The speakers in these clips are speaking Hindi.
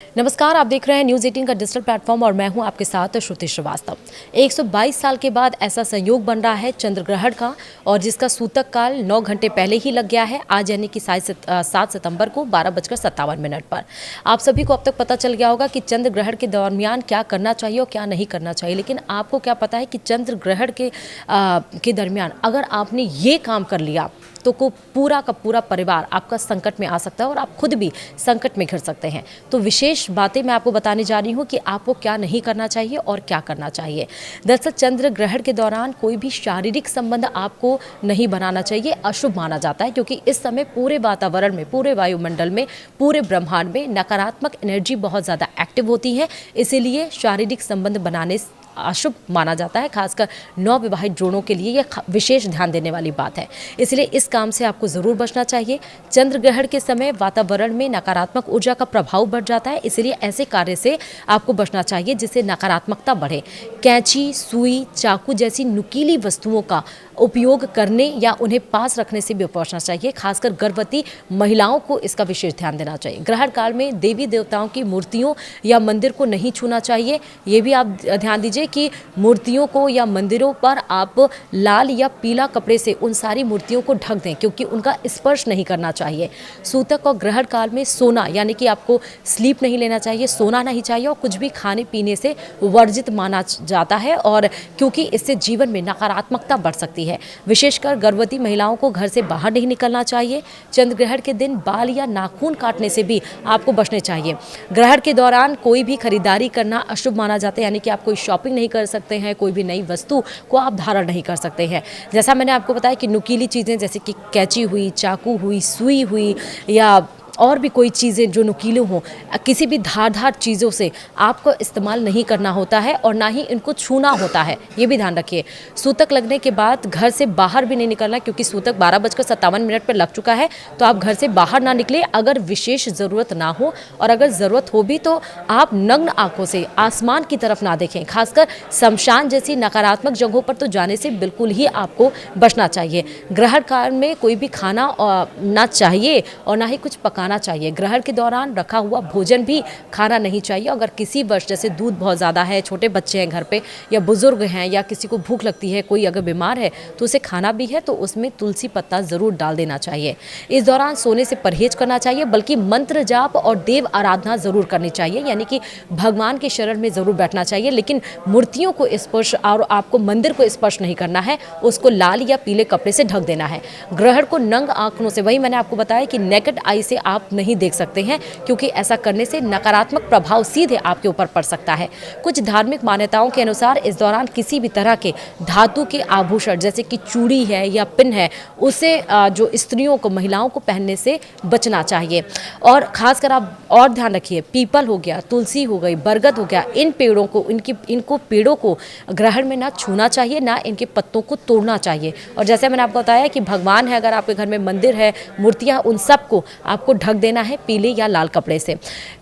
नमस्कार, आप देख रहे हैं न्यूज़ 18 का डिजिटल प्लेटफॉर्म और मैं हूं आपके साथ श्रुति श्रीवास्तव। 122 साल के बाद ऐसा संयोग बन रहा है चंद्र ग्रहण का, और जिसका सूतक काल 9 घंटे पहले ही लग गया है। आज यानी कि 7 सितंबर को 12:57 पर आप सभी को अब तक पता चल गया होगा कि चंद्र ग्रहण के दरमियान क्या करना चाहिए और क्या नहीं करना चाहिए। लेकिन आपको क्या पता है कि चंद्र ग्रहण के दरमियान अगर आपने ये काम कर लिया तो को पूरा का पूरा परिवार आपका संकट में आ सकता है और आप खुद भी संकट में घिर सकते हैं। तो विशेष बातें मैं आपको बताने जा रही हूँ कि आपको क्या नहीं करना चाहिए और क्या करना चाहिए। दरअसल चंद्र ग्रहण के दौरान कोई भी शारीरिक संबंध आपको नहीं बनाना चाहिए, अशुभ माना जाता है, क्योंकि इस समय पूरे वातावरण में, पूरे वायुमंडल में, पूरे ब्रह्मांड में नकारात्मक एनर्जी बहुत ज़्यादा एक्टिव होती है। इसीलिए शारीरिक संबंध बनाने अशुभ माना जाता है। खासकर नवविवाहित जोड़ों के लिए यह विशेष ध्यान देने वाली बात है। इसलिए इस काम से आपको ज़रूर बचना चाहिए। चंद्र ग्रहण के समय वातावरण में नकारात्मक ऊर्जा का प्रभाव बढ़ जाता है, इसलिए ऐसे कार्य से आपको बचना चाहिए जिससे नकारात्मकता बढ़े। कैंची, सुई, चाकू जैसी नुकीली वस्तुओं का उपयोग करने या उन्हें पास रखने से भी बचना चाहिए। खासकर गर्भवती महिलाओं को इसका विशेष ध्यान देना चाहिए। ग्रहण काल में देवी देवताओं की मूर्तियों या मंदिर को नहीं छूना चाहिए। ये भी आप ध्यान दीजिए कि मूर्तियों को या मंदिरों पर आप लाल या पीला कपड़े से उन सारी मूर्तियों को ढक दें, क्योंकि उनका स्पर्श नहीं करना चाहिए। सूतक और ग्रहण काल में सोना, यानी कि आपको स्लीप नहीं लेना चाहिए, सोना नहीं चाहिए, और कुछ भी खाने पीने से वर्जित माना जाता है, और क्योंकि इससे जीवन में नकारात्मकता बढ़ सकती है। विशेषकर गर्भवती महिलाओं को घर से बाहर नहीं निकलना चाहिए। चंद्र ग्रहण के दिन बाल या नाखून काटने से भी आपको बचने चाहिए। ग्रहण के दौरान कोई भी खरीदारी करना अशुभ माना जाता है, यानी कि आप कोई शॉपिंग नहीं कर सकते हैं, कोई भी नई वस्तु को आप धारण नहीं कर सकते हैं। जैसा मैंने आपको बताया कि नुकीली चीज़ें जैसे कि कैंची हुई, चाकू हुई, सुई हुई, या और भी कोई चीज़ें जो नुकीली हों, किसी भी धारदार चीज़ों से आपको इस्तेमाल नहीं करना होता है और ना ही इनको छूना होता है। ये भी ध्यान रखिए। सूतक लगने के बाद घर से बाहर भी नहीं निकलना, क्योंकि सूतक 12:57 पर लग चुका है। तो आप घर से बाहर ना निकले अगर विशेष ज़रूरत ना हो, और अगर ज़रूरत हो भी तो आप नग्न आंखों से आसमान की तरफ ना देखें। खासकर शमशान जैसी नकारात्मक जगहों पर तो जाने से बिल्कुल ही आपको बचना चाहिए। ग्रहण काल में कोई भी खाना ना चाहिए और ना ही कुछ पकाना चाहिए। ग्रहण के दौरान रखा हुआ भोजन भी खाना नहीं चाहिए। अगर किसी वर्ष जैसे दूध बहुत ज़्यादा है, छोटे बच्चे हैं घर पे, या बुजुर्ग हैं, या किसी को भूख लगती है, कोई अगर बीमार है तो उसे खाना भी है तो उसमें तुलसी पत्ता ज़रूर डाल देना चाहिए। इस दौरान सोने से परहेज करना चाहिए, बल्कि मंत्र जाप और देव आराधना ज़रूर करनी चाहिए, यानी कि भगवान के शरण में ज़रूर बैठना चाहिए। लेकिन मूर्तियों को स्पर्श और आपको मंदिर को स्पर्श नहीं करना है, उसको लाल या पीले कपड़े से ढक देना है। ग्रहण को नंग आंखों से, वही मैंने आपको बताया कि नेकेड आई से आप नहीं देख सकते हैं, क्योंकि ऐसा करने से नकारात्मक प्रभाव सीधे आपके ऊपर पड़ सकता है। कुछ धार्मिक मान्यताओं के अनुसार इस दौरान किसी भी तरह के धातु के आभूषण जैसे कि चूड़ी है या पिन है, उसे जो स्त्रियों को, महिलाओं को पहनने से बचना चाहिए। और खासकर आप और ध्यान रखिए, पीपल हो गया, तुलसी हो गई, बरगद हो गया, इन पेड़ों को, इनको पेड़ों को ग्रहण में ना छूना चाहिए, ना इनके पत्तों को तोड़ना चाहिए। और जैसे मैंने आपको बताया कि भगवान है, अगर आपके घर में मंदिर है, मूर्तियाँ, उन सबको आपको ढक देना है पीले या लाल कपड़े से।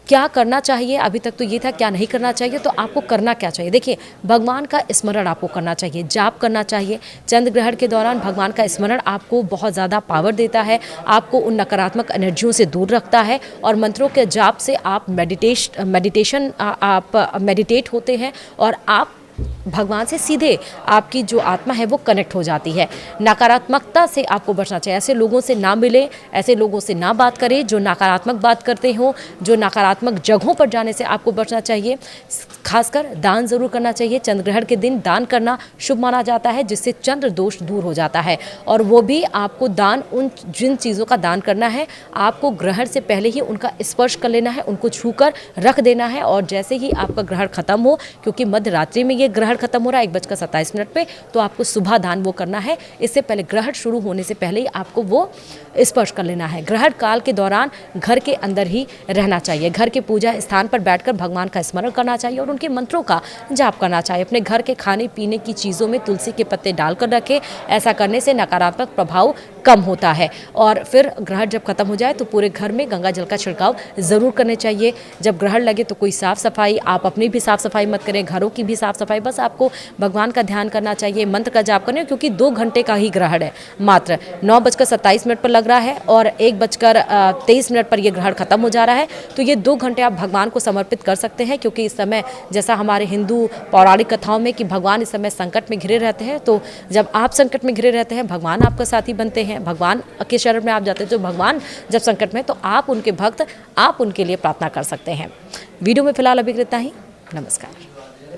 क्या करना चाहिए, अभी तक तो ये था, क्या नहीं करना चाहिए, तो आपको करना क्या चाहिए। देखिए, भगवान का स्मरण आपको करना चाहिए, जाप करना चाहिए। चंद्र ग्रहण के दौरान भगवान का स्मरण आपको बहुत ज़्यादा पावर देता है, आपको उन नकारात्मक एनर्जियों से दूर रखता है, और मंत्रों के जाप से आप मेडिटेट होते हैं, और आप भगवान से सीधे, आपकी जो आत्मा है वो कनेक्ट हो जाती है। नकारात्मकता से आपको बचना चाहिए। ऐसे लोगों से ना मिले, ऐसे लोगों से ना बात करें जो नकारात्मक बात करते हो, जो नकारात्मक जगहों पर जाने से आपको बचना चाहिए। खासकर दान ज़रूर करना चाहिए। चंद्र ग्रहण के दिन दान करना शुभ माना जाता है, जिससे चंद्र दोष दूर हो जाता है। और वो भी आपको दान, उन जिन चीज़ों का दान करना है, आपको ग्रहण से पहले ही उनका स्पर्श कर लेना है, उनको छूकर रख देना है। और जैसे ही आपका ग्रहण खत्म हो, क्योंकि मध्य रात्रि में ये ग्रहण खत्म हो रहा है 1:27 पे, तो आपको सुबह दान वो करना है। इससे पहले, ग्रहण शुरू होने से पहले ही आपको वो स्पर्श कर लेना है। ग्रहण काल के दौरान घर के अंदर ही रहना चाहिए। घर के पूजा स्थान पर बैठकर भगवान का स्मरण करना चाहिए और उनके मंत्रों का जाप करना चाहिए। अपने घर के खाने पीने की चीज़ों में तुलसी के पत्ते डालकर रखें। ऐसा करने से नकारात्मक प्रभाव कम होता है। और फिर ग्रहण जब खत्म हो जाए तो पूरे घर में गंगा जल का छिड़काव ज़रूर करने चाहिए। जब ग्रहण लगे तो कोई साफ़ सफाई, आप अपनी भी साफ़ सफाई मत करें, घरों की भी साफ़ सफाई, बस आपको भगवान का ध्यान करना चाहिए, मंत्र का जाप करना है, क्योंकि 2 घंटे का ही ग्रहण है मात्र। 9:27 पर लग रहा है और 1:23 पर यह ग्रहण खत्म हो जा रहा है। तो ये 2 घंटे आप भगवान को समर्पित कर सकते हैं, क्योंकि इस समय जैसा हमारे हिंदू पौराणिक कथाओं में कि भगवान इस समय संकट में घिरे रहते हैं, तो जब आप संकट में घिरे रहते हैं भगवान आपका साथी बनते हैं, भगवान के शरण में आप जाते हैं। तो भगवान जब संकट में, तो आप उनके भक्त, आप उनके लिए प्रार्थना कर सकते हैं। वीडियो में फिलहाल अभी इतना ही। नमस्कार।